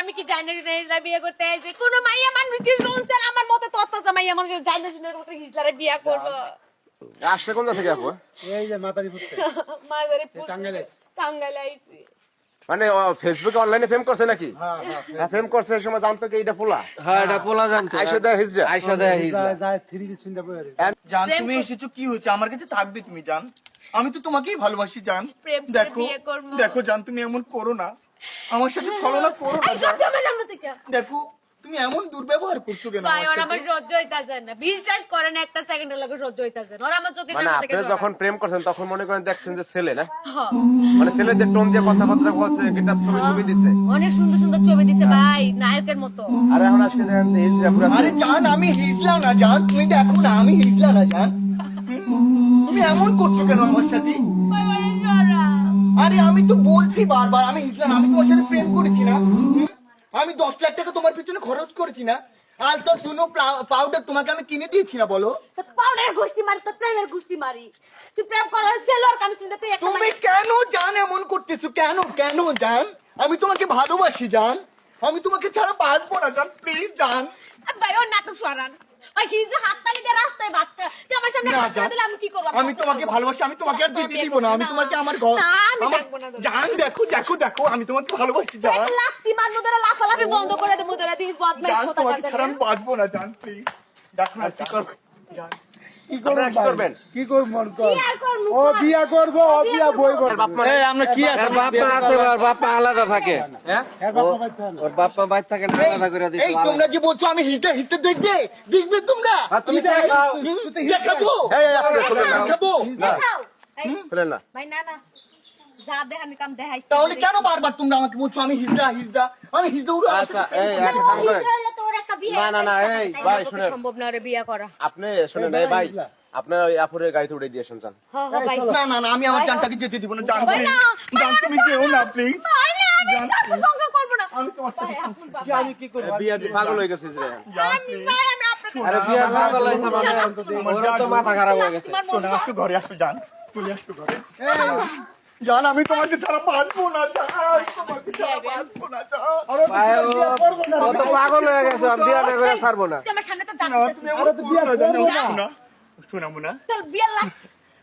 আমি কি জানি না হিজলা বিয়ে করতে আইছি? কোন মাইয়া মানুষ কি শুনছেন আমার মতে তত্ত্বজা মাইয়া মানুষ জানি না হিজলারে বিয়ে করব? আসছে কোন থেকে আপু? এই যে মাতারি ফুটতে মাঝারি টাঙ্গাইল আইছি। মানে ফেসবুকে অনলাইনে ফেম করছে নাকি? হ্যাঁ হ্যাঁ ফেম করছে এই সময় জানতো কি এটা পোলা? হ্যাঁ এটা পোলা জানতো। আইসা দেয় হিজরা। আইসা দেয় হিজলা। যায় 3 পিস পিনতে পড়ে জান তুমি এসেছো কি হয়েছে আমার কাছে থাকবে তুমি জান আমি তো তোমাকেই ভালোবাসি জান প্রেম করে দেখো বিয়ে করব। দেখো জান তুমি এমন করো না আমার সাথে ছলনা করো না এই জান। সহ্য পেলাম না থেকে। দেখো তুমি এমন দুর্ব্যবহার করছো কেন ভাই আমার ওর আমার সাথে সহ্য হইতাছে না। বিশ্বাস করেন একটা সেকেন্ডের লাগে সহ্য হইতাছে না। ওর আমার চোখে মানে আপনি যখন প্রেম করছেন তখন মনে করেন দেখছেন যে ছেলে না? হ্যাঁ। মানে ছেলের যে টোন দিয়ে কথাবার্তা বলছে কিতাব ছবি দিছে। অনেক সুন্দর সুন্দর ছবি দিছে ভাই নায়কের মতো। আর এখন আজকে দেখেন যে হিজরা পুরো আরে জান আমি হিজলা না জান তুমি দেখো না আমি হিজলা না জান তুমি এমন করছো কেন আমার সাথে ভাই মানে সারা আরে আমি তো বলছি বারবার আমি হিজলা না আমি তোমার সাথে প্রেম করেছি না আমি 10 লাখ টাকা তোমার পিছনে খরচ করেছি না আজ তো শুনো পাউডার তোমাকে আমি কিনে দিয়েছি না বলো তো পাউডার গুষ্টি মারি তো প্রেমের গুষ্টি মারি। তুই প্রেম করার সেলর কামি চিন্তা তুই একটা তুমি কেন জান এমন করতেছো কেন কেন জান আমি তোমাকে ভালোবাসি জান আমি তোমাকে ছাড়া বাঁচবো না জান প্লিজ জান ভাই ও নাটক সরান। ভাই হিজরা হাত তালি দিয়ে রাস্তায় ভাতটা তুই আমার সামনে না, হাত জান। দিলে আমি কি করব? আমি তোমাকে ভালোবাসি আমি তোমাকে আর যেতে দিব না আমি তোমাকে আমার ঘর না, আমি আমার থাকবো না তোর। জান দেখো দেখো দেখো আমি তোমাকে ভালোবাসি জান এক লাত্তি মারবো তোরা লাফালাফি বন্ধ করে দেবো তোরা দিস বদমাইশ জান কথা তোমাকে কথা ছাড়া আমি বাঁচবো না জান প্লিজ দেখো না কি করবে জান আপনারা কি করবেন? কি করব মন কর কি আর করবো? ও বিয়া করব ও বিয়া বই করব এই আমরা কি আছে বাপ্পা আছে আর বাপ্পা আলাদা থাকে। হ্যাঁ এর বাবা বাইতে না ওর বাপ্পা বাইরে থাকে না আলাদা করে দিছে। এই তোমরা যে বলছো আমি হিজতে হিজতে দেখবে দেখবে তোমরা তুমি দেখাও তুই তো দেখাবো এই আপনি শুনেন না। দেখাবো দেখাও। এই, শুনেন না। ভাই না না যা দেখ আমি কাম দেখাইছি। তাহলে কেন বারবার তোমরা আমাকে বলছো আমি হিজড়া হিজড়া আমি হিজড়া উড়ে আচ্ছা এই একটা কাম করেন। তোর একটা বিয়ে না, না, না, এই, ভাই, তাই শুনেন। সম্ভব না রে বিয়ে করা। আপনি শুনেন এই ভাই আপনার ওই আপুরে গাড়িতে উঠে দিয়েছেন জান। হ্যাঁ হ্যাঁ ভাই না না না আমি আমার জানটাকে যেতে দিব না জান ভাই না, জান তুমি যেও না প্লিজ ভাই না আমি কারো সঙ্গে করবো না। আমি তোমার সাথে ভাই আপন বাবা। আমি কি করব বিয়ে পাগল হয়ে গেছে হিজরা। জান আমি প্লিজ ভাই আমি আপনাকে আরে বিয়ার পাগল হইছে মানে ওর তো মাথা খারাপ হয়ে গেছে। তোমার মন শোনো আসো ঘরে আসো জান চলে আসো ঘরে জান আমি তোমাকে ছাড়া বাঁচবো না জান তোমাকে ছাড়া বাঁচবো না জান ভাই ও তো পাগল হয়ে গেছে আমি বিয়া না করে ছাড়বো না। তুই আমার সামনে তো না যাচ্ছিস তুমি আমার বিয়ে না জান শোনা শোনা মুনা চল বিয়ে লাস্ট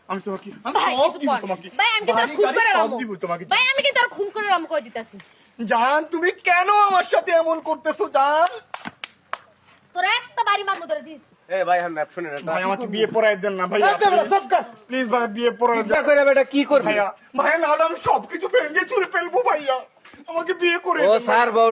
আমি তোমাকে আমি ভাই সব কিছু দিব কর। তোমাকে ভাই আমি কি তোর বাড়ি খুন গাড়ি করে সব রামু দিব তোমাকে ভাই আমি কি তোর খুন করে রামু কই দিতাছি জান তুমি কেন আমার সাথে এমন করতেছো জান তোর একটা বাড়ি মারমু তোরে দিস এই ভাই হ্যাঁ শুনেন একটা। ভাই আমাকে বিয়ে পড়ায় দেন না ভাই প্লিজ ভাই বিয়ে পড়ায় দেন বিয়া করে বেটা কি করবি? ভাইয়া ভাইয়া নাহলে আমি সবকিছু ভেঙে চুরে ফেলবো ভাইয়া আমাকে বিয়ে করে ও দেন স্যার বউ